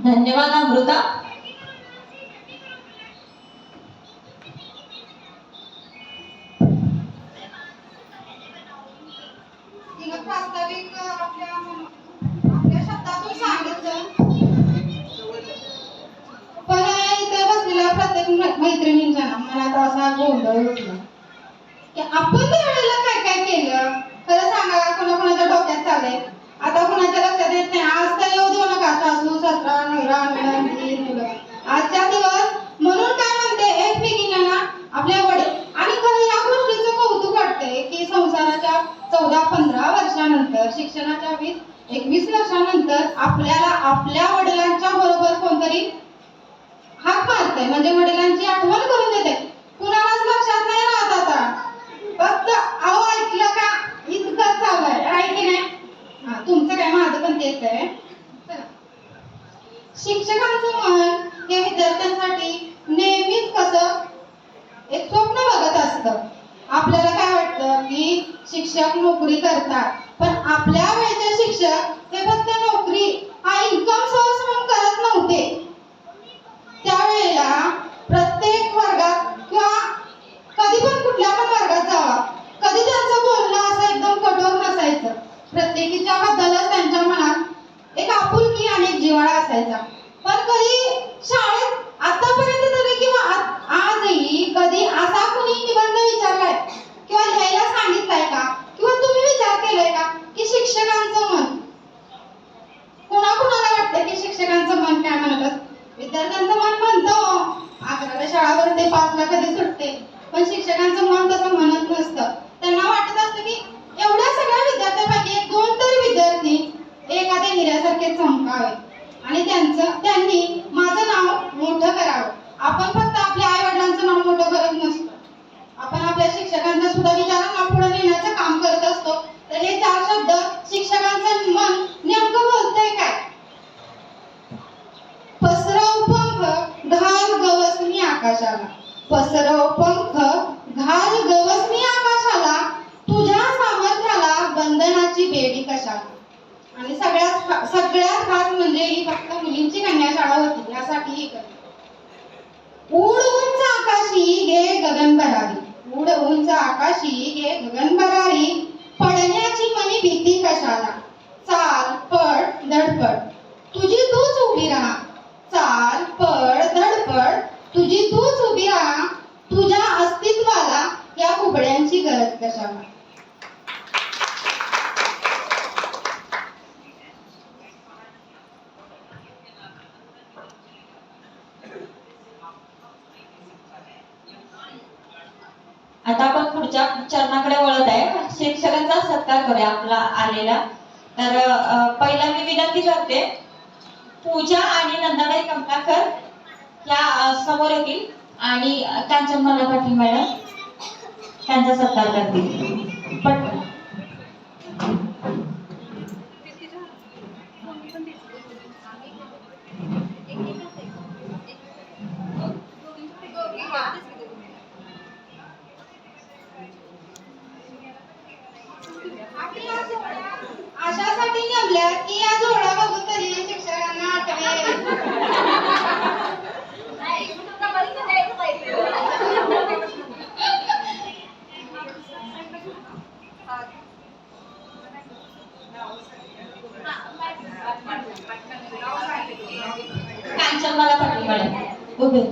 धन्यवाद अमृता. तिनं प्रास्ताविक आपल्या शब्दातून सांगितलं. पण इथे बसलेल्या प्रत्येक मैत्रिणींच्या ना मनात असा गोंधळ उठला की आपण त्यावेळेला काय काय केलं. खरं सांगा, कोणाकोणाच्या डोक्यात चाललंय आता कोणाच्या लक्षात येत नाही. आज तर येऊ देऊ नका सासू सासरा नवरा मुलं. आजच्या दिवस म्हणून काय म्हणते एकमेकींना ना आपल्या वडील. आणि खरं या गोष्टीचं कौतुक वाटतंय की संसाराच्या 14-15 वर्षानंतर, शिक्षणाच्या 20-21 वर्षानंतर आपल्याला आपल्या वडिलांच्या बरोबर कोणतरी हाक मारतंय, म्हणजे वडिलांची आठवण करून देते. कुणालाच लक्षात नाही राहत आता. फक्त अहो ऐकलं का इतकं चाललंय, आहे की नाही? हा, तुमचं काय माझं पण तेच आहे. शिक्षकांचं मन हे विद्यार्थ्यांसाठी नेहमीच कसं एक स्वप्न बघत असतं. आपल्याला काय वाटतं की शिक्षक नोकरी करतात, पण आपल्या वेळचे शिक्षक हे फक्त नोकरी हा इन्कम सोर्स म्हणून करत नव्हते. त्यावेळेला प्रत्येक वर्गात किंवा कधी पण कुठल्या पण वर्गात जावा, कधी त्यांचं बोलणं असं एकदम कठोर नसायचं. प्रत्येकीच्या बद्दलच त्यांच्या मनात एक आपुलकी आणि एक जिव्हाळा असायचा. पण कधी शाळेत आतापर्यंत तरी किंवा आजही कधी असा कुणी निबंध विचारलाय किंवा लिहायला सांगितलाय का, किंवा तुम्ही विचार केलाय का की शिक्षकांचं मन, कोणाकोणाला वाटतं की शिक्षकांचं मन काय म्हणत असतं? विद्यार्थ्यांचं मन म्हणतो 11ला शाळा भरते 5ला कधी सुटते, पण शिक्षकांचं मन तसं म्हणत नसतं. त्यांना वाटत असतं की एवढ्या सगळ्या विद्यार्थ्यांपैकी 1-2 तरी विद्यार्थी एखाद्या हिऱ्यासारखे चमकावे आणि त्यांनी माझं नाव मोठं करावं. आपण फक्त आपल्या आई वडिलांचं नाव मोठं करत नसतो, आपण आपल्या शिक्षकांचा सुद्धा विचारांना पुढे नेण्याचं काम करत असतो. तर हे 4 शब्द शिक्षकांचं मन नेमकं बोलतंय काय? पसरव पंख घाल गवसनी आकाशाला, पसरव पंख घाल गवसनी आकाशाला, तुझ्या सामर्थ्याला बंधनाची बेडी कशाला. आणि सगळ्यात खास म्हणजे ही फक्त मुलींची कन्या शाळा होती, यासाठी ही करते. उड उंच आकाशी घे गगन भरारी, उड उंच आकाशी घे गगन भरारी, पडण्याची मनी भीती कशाला, चाल पड धडपड तुझी तूच उभी राहा, चाल पड धडपड तुझी तूच उभी राहा, तुझ्या अस्तित्वाला या कुबड्यांची गरज कशाला. आता आपण पुढच्या चरणाकडे वळत आहे. शिक्षकांचा सत्कार करूया आपला आलेला. तर पहिला मी विनंती करते, पूजा आणि नंदाबाई कमलाकर या समोर येतील आणि कांचन मला पाटील मॅडम त्यांचा सत्कार करतील. पण अशासाठी जमल्या की या जोडा बघून तरी शिक्षकांना आठवेल. कांचन मला पाटील मॅडम उभे.